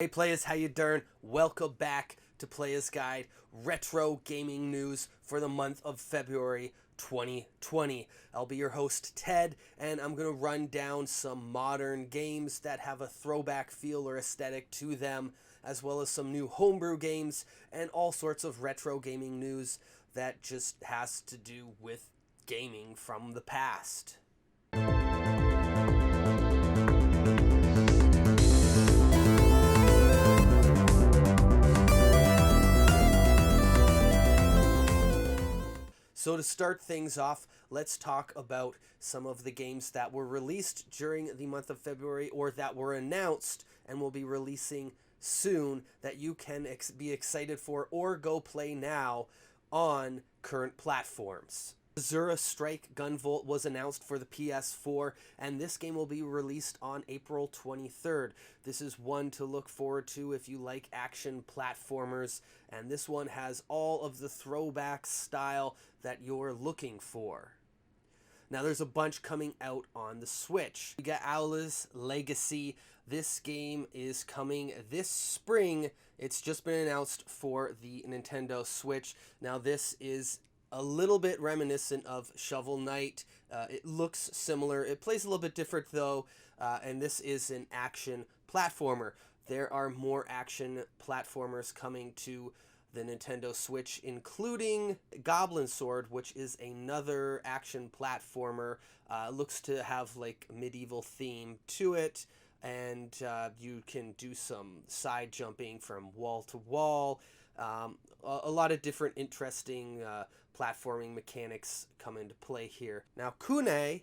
Hey Playas, how you doing? Welcome back to Playas Guide, retro gaming news for the month of February 2020. I'll be your host Ted, and I'm going to run down some modern games that have a throwback feel or aesthetic to them, as well as some new homebrew games and all sorts of retro gaming news that just has to do with gaming from the past. So to start things off, let's talk about some of the games that were released during the month of February or that were announced and will be releasing soon that you can be excited for or go play now on current platforms. Azura Gunvolt was announced for the PS4, and this game will be released on April 23rd. This is one to look forward to if you like action platformers, and this one has all of the throwback style that you're looking for. Now there's a bunch coming out on the Switch. We got Owla's Legacy. This game is coming this spring. It's just been announced for the Nintendo Switch. Now this is a little bit reminiscent of Shovel Knight. It looks similar. It plays a little bit different though, and this is an action platformer. There are more action platformers coming to the Nintendo Switch, including Goblin Sword, which is another action platformer. Looks to have like medieval theme to it, and you can do some side jumping from wall to wall. A lot of different interesting platforming mechanics come into play here. Now, Kune, I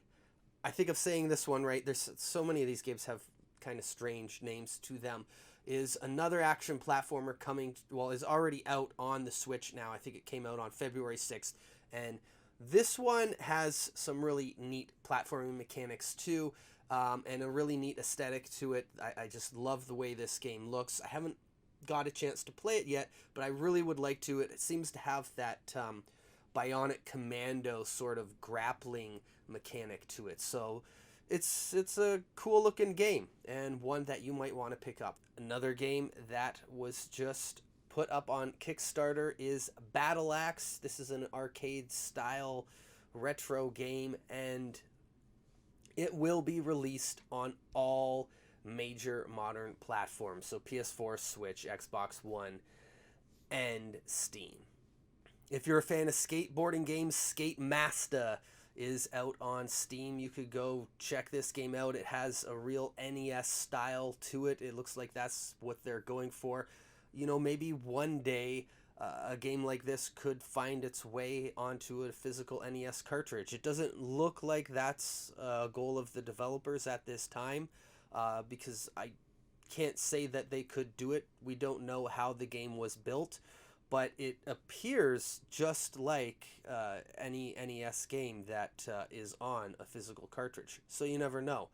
think of saying this one right. There's so many of these games have kind of strange names to them. Is another action platformer coming, well, is already out on the Switch now. I think it came out on February 6th. And this one has some really neat platforming mechanics too, and a really neat aesthetic to it. I just love the way this game looks. I haven't got a chance to play it yet, but I really would like to. It seems to have that Bionic Commando sort of grappling mechanic to it. So it's a cool looking game and one that you might want to pick up. Another game that was just put up on Kickstarter is Battle Axe. This is an arcade style retro game, and it will be released on all major modern platforms, so PS4, Switch, Xbox One, and Steam. If you're a fan of skateboarding games, Skate Master is out on Steam. You could go check this game out. It has a real NES style to it. It looks like that's what they're going for. You know, maybe one day a game like this could find its way onto a physical NES cartridge. It doesn't look like that's a goal of the developers at this time, because I can't say that they could do it. We don't know how the game was built, but it appears just like any NES game that is on a physical cartridge. So you never know.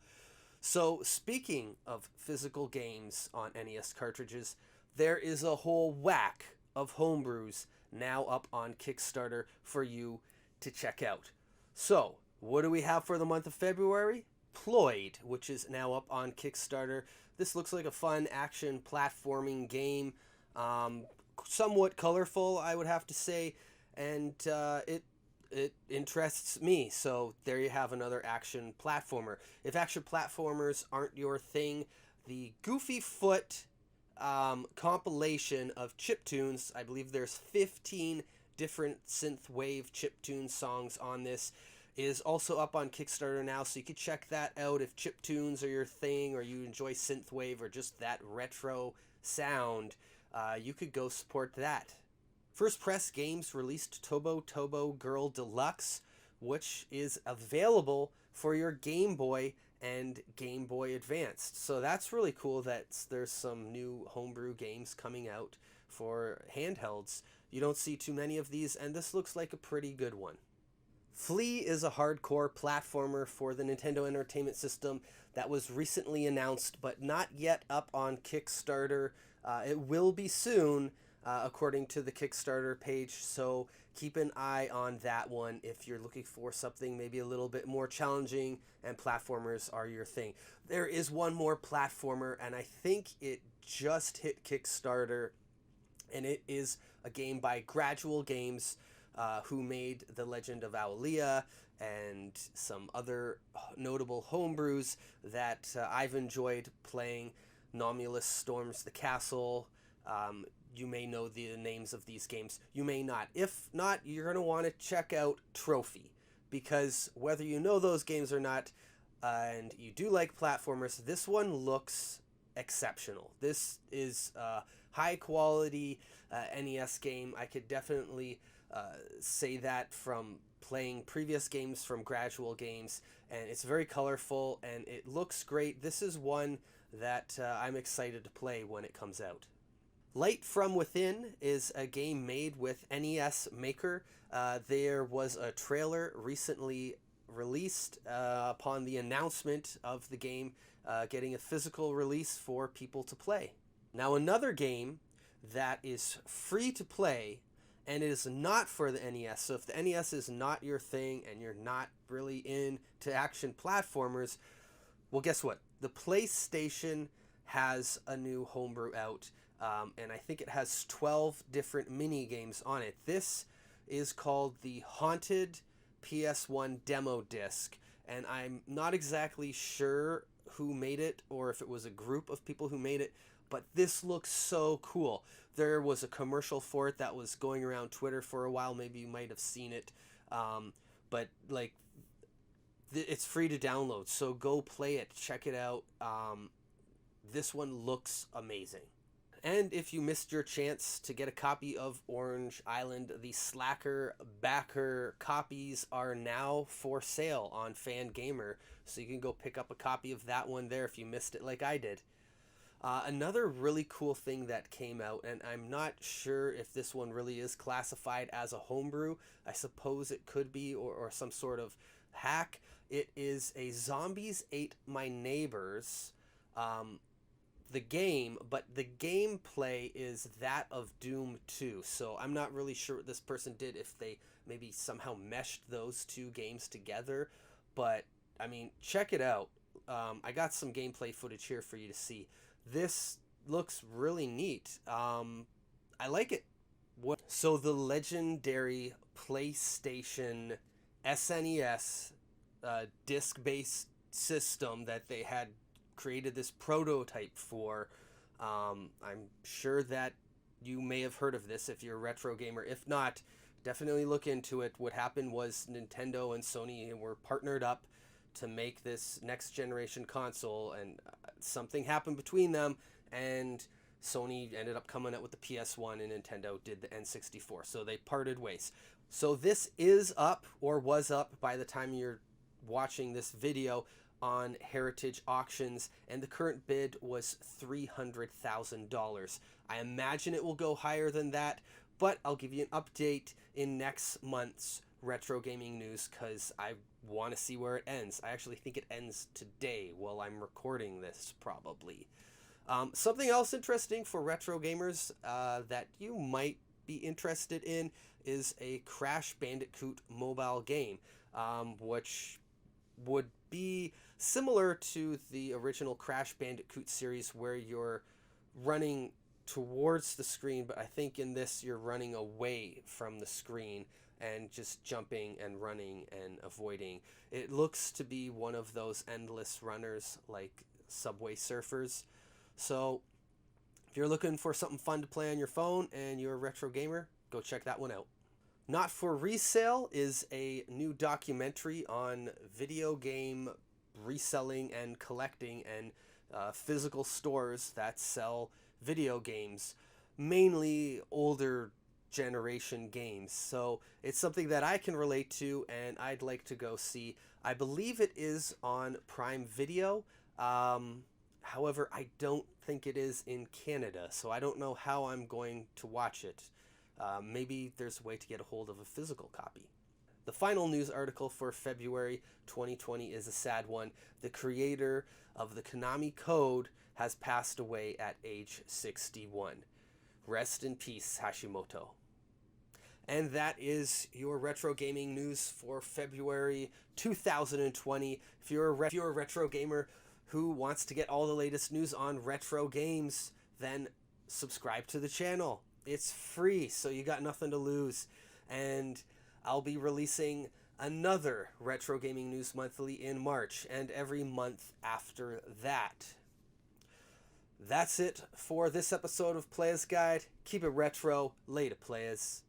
So speaking of physical games on NES cartridges, there is a whole whack of homebrews now up on Kickstarter for you to check out. So what do we have for the month of February? Ployed, which is now up on Kickstarter. This looks like a fun action platforming game. Somewhat colorful, I would have to say, and it interests me. So there you have another action platformer. If action platformers aren't your thing, the Goofy Foot compilation of chiptunes, I believe there's 15 different synthwave chiptune songs on this, is also up on Kickstarter now, so you can check that out if chiptunes are your thing, or you enjoy synthwave or just that retro sound. You could go support that. First Press Games released Tobo Tobo Girl Deluxe, which is available for your Game Boy and Game Boy Advanced. So that's really cool that there's some new homebrew games coming out for handhelds. You don't see too many of these, and this looks like a pretty good one. Flea is a hardcore platformer for the Nintendo Entertainment System that was recently announced but not yet up on Kickstarter. It will be soon, according to the Kickstarter page, so keep an eye on that one if you're looking for something maybe a little bit more challenging and platformers are your thing. There is one more platformer, and I think it just hit Kickstarter, and it is a game by Gradual Games, who made The Legend of Owlia and some other notable homebrews that I've enjoyed playing. Nomulus Storms the Castle. You may know the names of these games. You may not. If not, you're going to want to check out Trophy, because whether you know those games or not, and you do like platformers, this one looks exceptional. This is a high quality NES game. I could definitely say that from playing previous games from Gradual Games, and it's very colorful and it looks great. This is one that I'm excited to play when it comes out. Light from Within is a game made with NES Maker. There was a trailer recently released upon the announcement of the game getting a physical release for people to play. Now, another game that is free to play and is not for the NES. So if the NES is not your thing and you're not really into action platformers, well, guess what? The PlayStation has a new homebrew out, and I think it has 12 different mini games on it. This is called the Haunted PS1 Demo Disc, and I'm not exactly sure who made it or if it was a group of people who made it, but this looks so cool. There was a commercial for it that was going around Twitter for a while. Maybe you might have seen it, but like, it's free to download, so go play it, check it out. This one looks amazing. And if you missed your chance to get a copy of Orange Island, the Slacker backer copies are now for sale on Fangamer, so you can go pick up a copy of that one there if you missed it like I did. Another really cool thing that came out, and I'm not sure if this one really is classified as a homebrew. I suppose it could be, or some sort of hack. It is a Zombies Ate My Neighbors, the game, but the gameplay is that of Doom 2. So I'm not really sure what this person did, if they maybe somehow meshed those two games together. But, I mean, check it out. I got some gameplay footage here for you to see. This looks really neat. I like it. So the legendary PlayStation SNES disc-based system that they had created this prototype for, I'm sure that you may have heard of this if you're a retro gamer. If not, definitely look into it. What happened was Nintendo and Sony were partnered up to make this next generation console, and something happened between them, and Sony ended up coming out with the PS1 and Nintendo did the N64, so they parted ways. So this is up, or was up by the time you're watching this video, on Heritage Auctions, and the current bid was $300,000. I imagine it will go higher than that, but I'll give you an update in next month's Retro Gaming News, because I want to see where it ends. I actually think it ends today while I'm recording this, probably. Something else interesting for retro gamers that you might be interested in is a Crash Bandicoot mobile game, which would be similar to the original Crash Bandicoot series, where you're running towards the screen, but I think in this you're running away from the screen and just jumping and running and avoiding. It looks to be one of those endless runners like Subway Surfers. So if you're looking for something fun to play on your phone and you're a retro gamer, go check that one out. Not for Resale is a new documentary on video game reselling and collecting, and physical stores that sell video games, mainly older generation games. So it's something that I can relate to and I'd like to go see. I believe it is on Prime Video. However, I don't think it is in Canada, so I don't know how I'm going to watch it. Maybe there's a way to get a hold of a physical copy. The final news article for February 2020 is a sad one. The creator of the Konami code has passed away at age 61. Rest in peace, Hashimoto. And that is your retro gaming news for February 2020. If you're a retro gamer who wants to get all the latest news on retro games, then subscribe to the channel. It's free, so you got nothing to lose. And I'll be releasing another Retro Gaming News Monthly in March, and every month after that. That's it for this episode of Playas Guide. Keep it retro. Later, Playas.